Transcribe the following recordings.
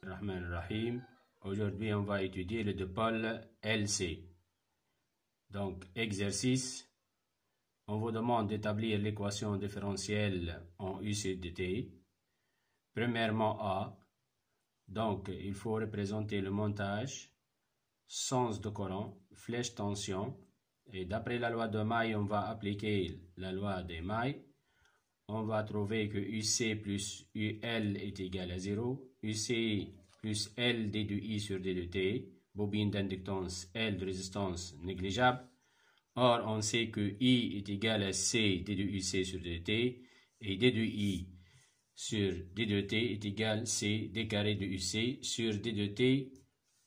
Rahman Rahim. Aujourd'hui, on va étudier le dipôle LC. Donc, exercice. On vous demande d'établir l'équation différentielle en UC de T. Premièrement, A. Donc, il faut représenter le montage, sens de courant, flèche tension. Et d'après la loi de maille, on va appliquer la loi des mailles. On va trouver que UC plus UL est égal à 0. UC plus L d de I sur d de T. Bobine d'inductance, L de résistance négligeable. Or, on sait que I est égal à C d de UC sur d de T. Et d de I sur d de T est égal à C d carré de UC sur d de T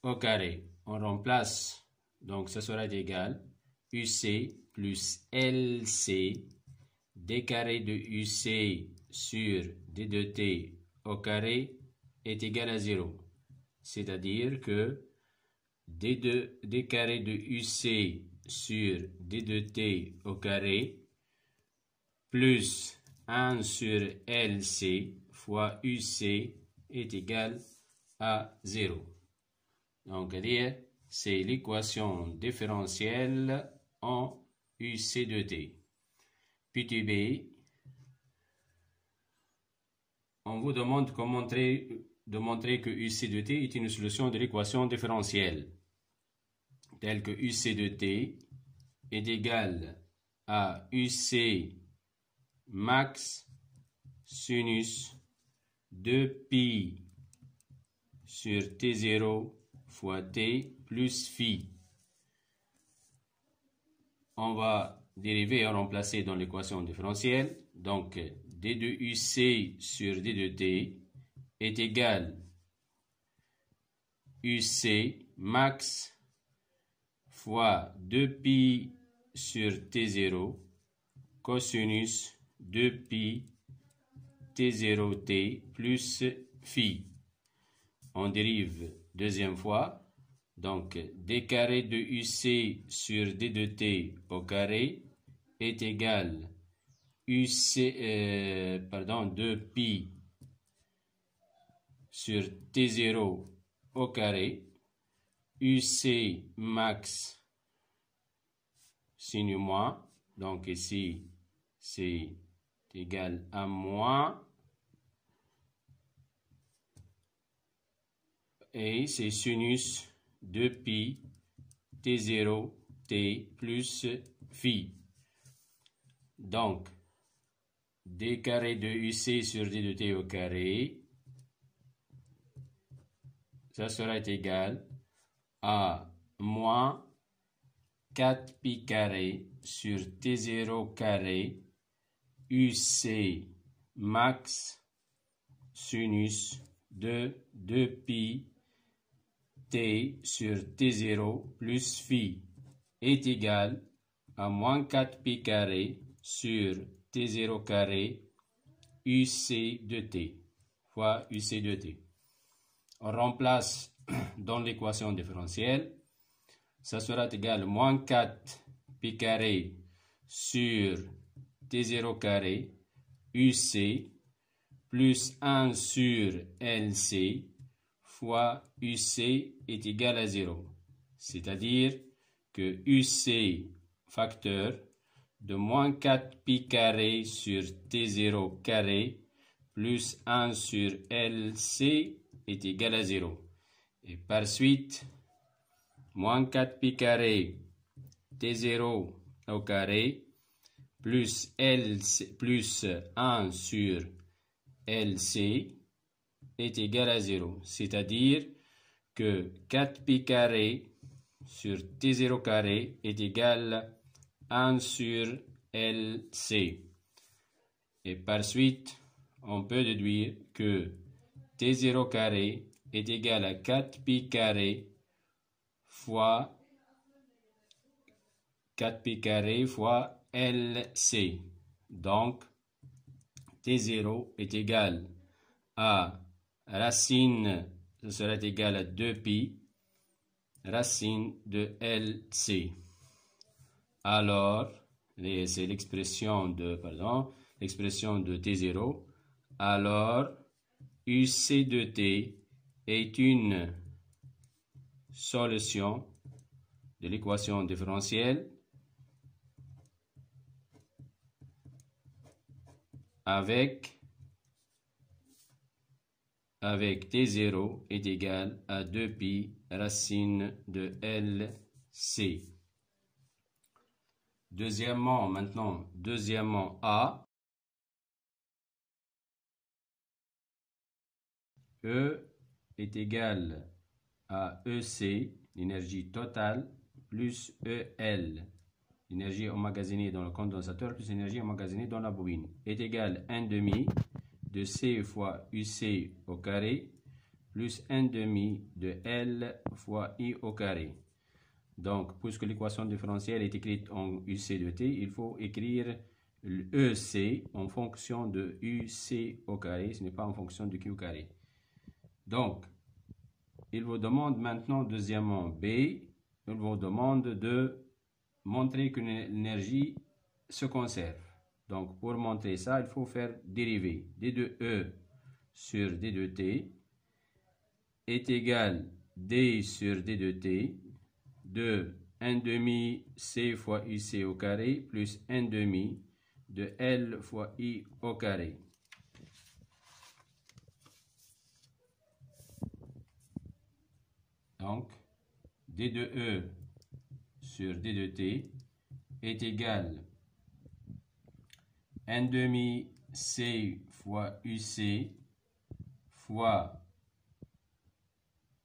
au carré. On remplace, donc ça sera égal UC plus LC d carré de UC sur d de T au carré est égal à 0. C'est-à-dire que d carré de UC sur d de T au carré plus 1 sur LC fois UC est égal à 0. Donc, c'est l'équation différentielle en UC de T. Petit b, on vous demande de montrer que UC de T est une solution de l'équation différentielle, telle que UC de T est égal à UC max sinus 2pi sur T0 fois T plus phi. On va dériver et remplacer dans l'équation différentielle. Donc, d de UC sur d de T est égal UC max fois 2pi sur T0 cosinus 2pi T0T plus phi. On dérive deuxième fois. Donc, d carré de UC sur d de T au carré est égal 2pi sur T0 au carré, UC max signe moins, donc ici c'est égal à moins, et c'est sinus 2pi T0 T plus phi. Donc, d carré de UC sur d de T au carré, ça sera égal à moins 4pi carré sur T0 carré UC max sinus de 2pi T sur T0 plus phi est égal à moins 4pi carré sur T0 carré UC de T fois UC de T. On remplace dans l'équation différentielle, ça sera égal à moins 4pi carré sur T0 carré UC plus 1 sur LC fois UC est égal à 0. C'est-à-dire que UC facteur de moins 4pi carré sur T0 carré plus 1 sur LC est égal à 0. Et par suite, moins 4pi carré T0 au carré plus 1 sur LC est égal à 0. C'est-à-dire que 4pi carré sur T0 carré est égal à 1 sur LC. Et par suite, on peut déduire que T0 carré est égal à 4pi carré fois LC. Donc, T0 est égal à racine, ce sera égal à 2pi, racine de LC. Alors, c'est l'expression de T0. Alors, UC de T est une solution de l'équation différentielle avec T0 est égal à 2pi racine de LC. Deuxièmement, A, E est égal à EC, l'énergie totale, plus EL, l'énergie emmagasinée dans le condensateur, plus l'énergie emmagasinée dans la bobine, est égal à 1/2 de C fois UC au carré, plus 1/2 de L fois I au carré. Donc, puisque l'équation différentielle est écrite en UC de T, il faut écrire EC en fonction de UC au carré, ce n'est pas en fonction de Q au carré. Donc, il vous demande maintenant, deuxièmement, B, il vous demande de montrer que l'énergie se conserve. Donc, pour montrer ça, il faut faire dériver d de E sur d de T est égal D sur d de T de 1/2 C fois UC au carré plus 1/2 de L fois I au carré. Donc, d de E sur d de T est égal à 1/2 C fois UC fois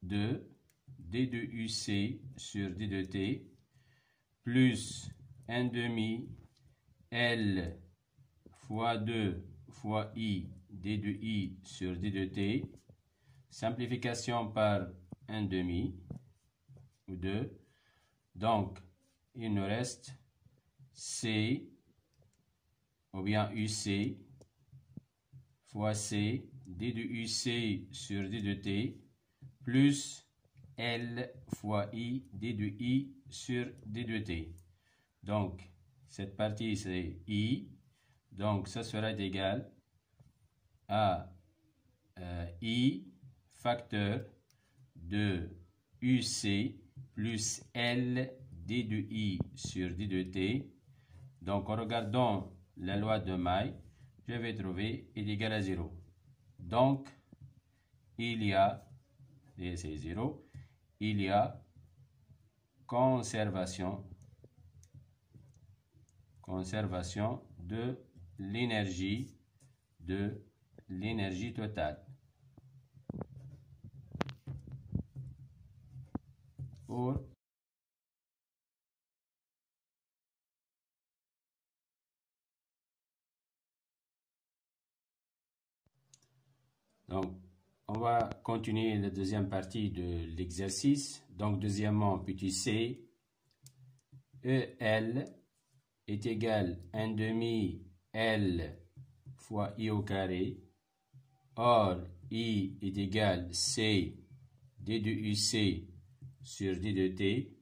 2 d de UC sur d de T plus 1/2 L fois 2 fois I d de I sur d de T, simplification par 1/2 ou 2, donc il nous reste C ou bien UC fois C d de UC sur d de T plus L fois I d de I sur d de T. Donc, cette partie c'est I, donc ça sera égal à I facteur de UC plus L d de I sur d de T. Donc, en regardant la loi de May, je vais trouver est égal à 0. Donc, il y a, et c'est 0, il y a conservation de l'énergie totale. Donc, on va continuer la deuxième partie de l'exercice. Donc, deuxièmement, petit c, EL est égal à 1/2 L fois I au carré. Or, I est égal C d de UC sur d de T.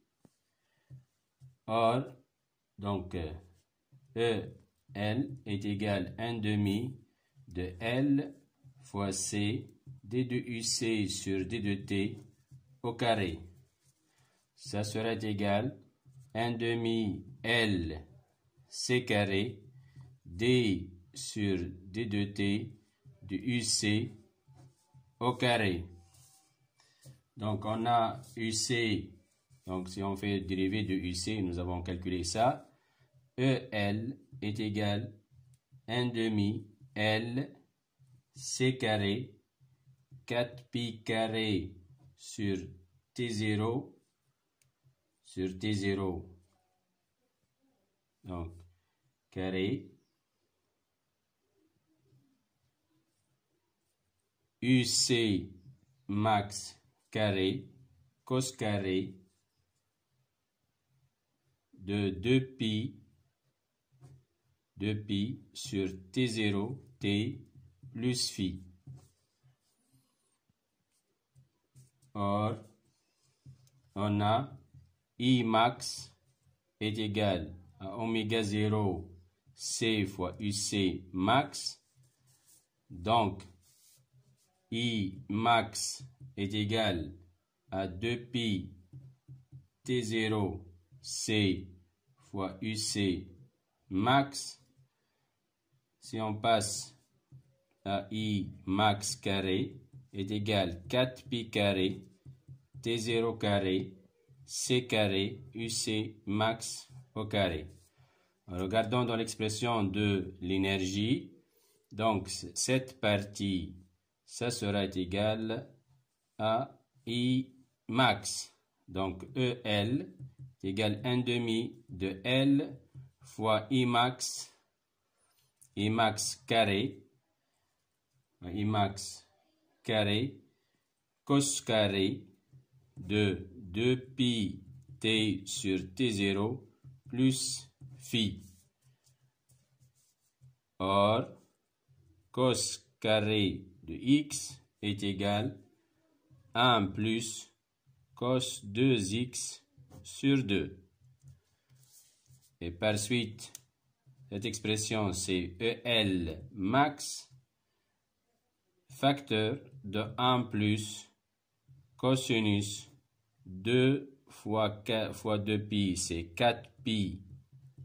Or, donc, EL est égal à 1/2 de L fois C d de UC sur d de T au carré. Ça sera égal à 1/2 L C carré D sur d de T de UC au carré. Donc on a UC, donc si on fait le dérivé de UC, nous avons calculé ça. EL est égal à 1/2 L C carré 4pi carré sur T0 donc carré UC max carré cos carré de 2pi sur T0 T plus phi. Or, on a I max est égal à oméga 0 C fois UC max. Donc, I max est égal à 2pi T0 C fois UC max. Si on passe à I max carré est égal à 4pi carré T0 carré C carré UC max au carré. Regardons dans l'expression de l'énergie. Donc, cette partie, ça sera égal à I max. Donc, EL est égal à 1 demi de L fois I max carré, cos carré de 2pi T sur T0 plus phi. Or, cos carré de x est égal à 1 plus cos 2x sur 2. Et par suite, cette expression c'est EL max, facteur de 1 plus cosinus 2 fois 2pi, c'est 4pi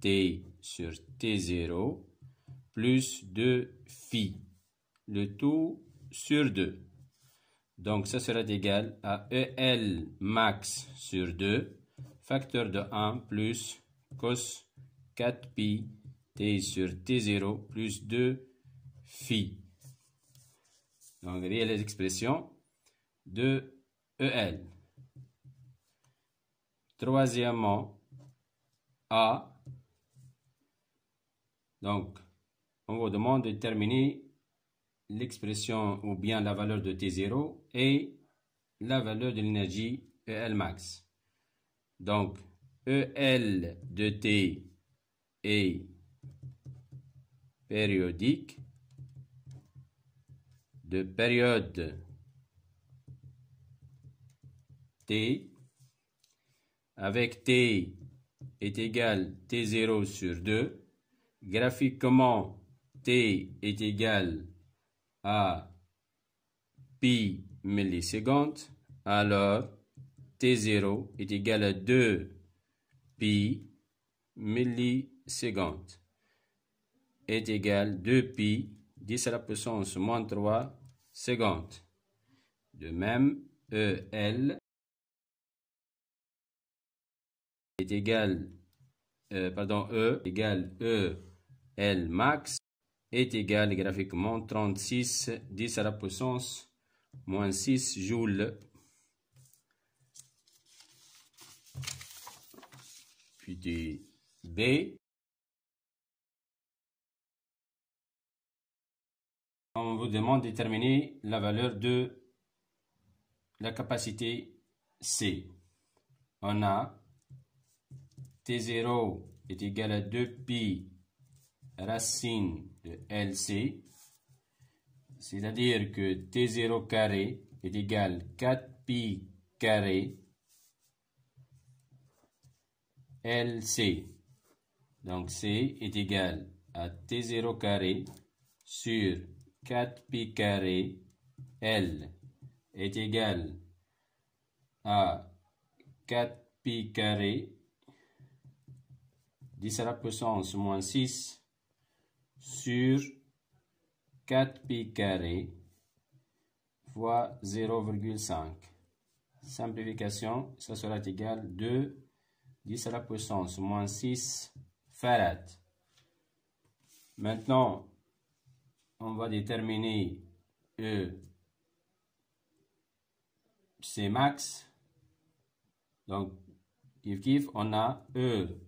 T sur T0 plus 2 phi, le tout sur 2. Donc, ça sera égal à EL max sur 2, facteur de 1 plus cos 4pi T sur T0 plus 2 phi. Donc, voyez les expressions de EL. Troisièmement, A. Donc, on vous demande de déterminer l'expression ou bien la valeur de T0 et la valeur de l'énergie EL max. Donc, EL de T est périodique de période T avec T est égal T0 sur 2. Graphiquement, T est égal à pi millisecondes, alors T0 est égal à 2 pi millisecondes est égal à 2 pi 10 à la puissance moins 3 secondes. De même, EL est égal, E égale EL max est égal graphiquement 36 10 à la puissance moins 6 joules. Puis B. On vous demande de déterminer la valeur de la capacité C. On a T0 est égal à 2pi racine de LC, c'est-à-dire que T0 carré est égal à 4pi carré LC. Donc C est égal à T0 carré sur 4pi carré L est égal à 4pi carré 10 à la puissance moins 6 sur 4pi carré fois 0,5. Simplification, ça sera égal à 2 10 à la puissance moins 6 farad. Maintenant, on va déterminer C max. Donc, kiff, on a E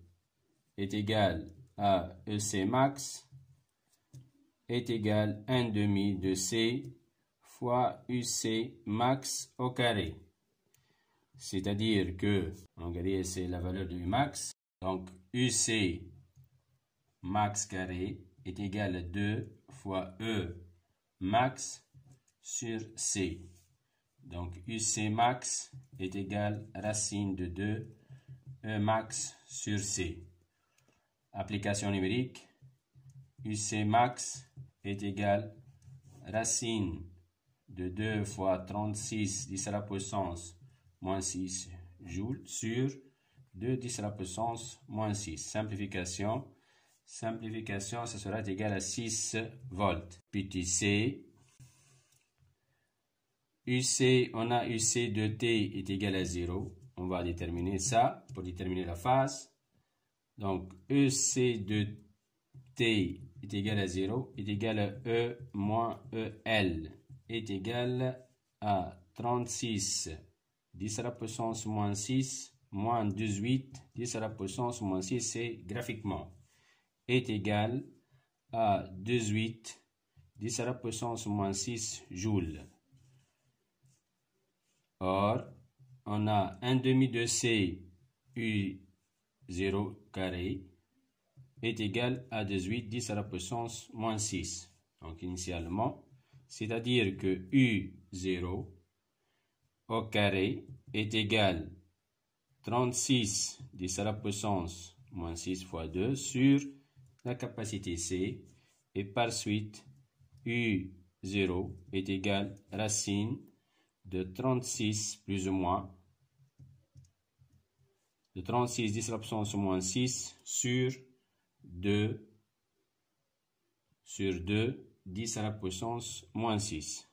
est égal à EC max est égal à 1 demi de C fois UC max au carré. C'est-à-dire que, en carré, c'est la valeur de U max. Donc, UC max carré est égal à 2 fois E max sur C. Donc, UC max est égal à racine de 2 E max sur C. Application numérique, UC max est égal à racine de 2 fois 36 10 à la puissance moins 6 joules sur 2 10 à la puissance moins 6. Simplification. Simplification, ça sera égal à 6 volts. Petit c. UC, on a UC de T est égal à 0. On va déterminer ça pour déterminer la phase. Donc, EC de T est égal à 0, est égal à E moins EL, est égal à 36 10 à la puissance moins 6 moins 18 10 à la puissance moins 6, c'est graphiquement, est égal à 18 10 à la puissance moins 6 joules. Or, on a 1 demi de C U0 carré est égal à 18 10 à la puissance moins 6. Donc, initialement, c'est-à-dire que U0 au carré est égal à 36 10 à la puissance moins 6 fois 2 sur la capacité C, et par suite U0 est égal à racine de 36 plus ou moins de 36 10 à la puissance moins 6 sur 2 10 à la puissance moins 6.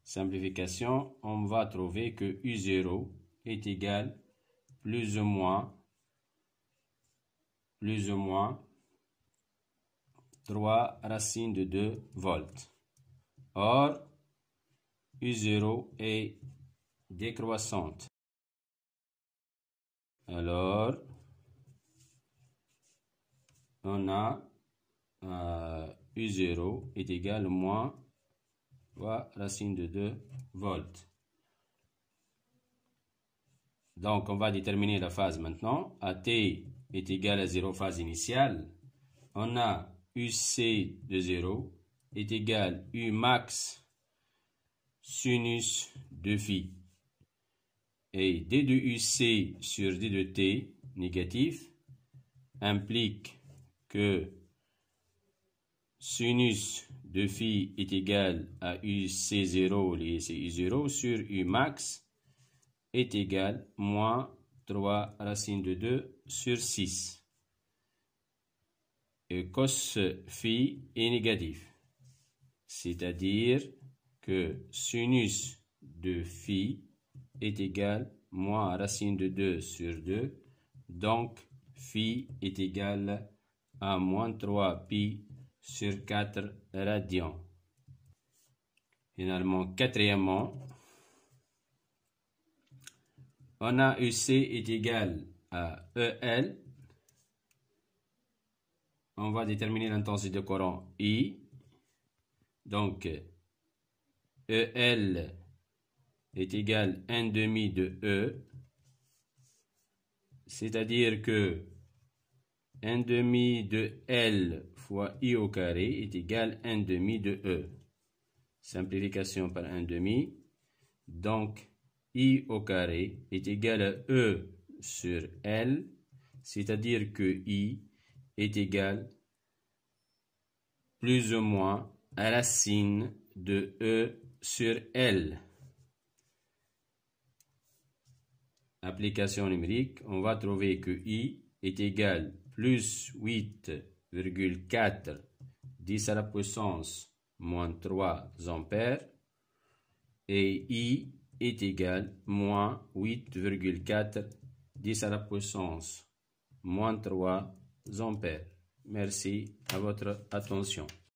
Simplification, on va trouver que U0 est égal plus ou moins 3 racine de 2 volts. Or, U0 est décroissante. Alors, on a U0 est égal à moins 3 racine de 2 volts. Donc, on va déterminer la phase maintenant. AT est égal à 0 phase initiale. On a UC de 0 est égal à U max sinus de phi. Et D de UC sur D de T négatif implique que sinus de phi est égal à UC0 lié c'est U0 sur U max est égal à moins 3 racine de 2 sur 6. Et cos phi est négatif. C'est-à-dire que sinus de phi est égal à moins racine de 2 sur 2. Donc, phi est égal à moins 3 pi sur 4 radians. Finalement, quatrièmement, on a UC est égal à EL. On va déterminer l'intensité de courant I. Donc, EL est égal à 1 demi de E. C'est-à-dire que 1 demi de L fois I au carré est égal à 1 demi de E. Simplification par 1 demi. Donc, I au carré est égal à E sur L. C'est-à-dire que I est égal plus ou moins à racine de E sur L. Application numérique, on va trouver que I est égal plus 8,4 10 à la puissance moins 3 ampères et I est égal moins 8,4 10 à la puissance moins 3 ampères. Merci à votre attention.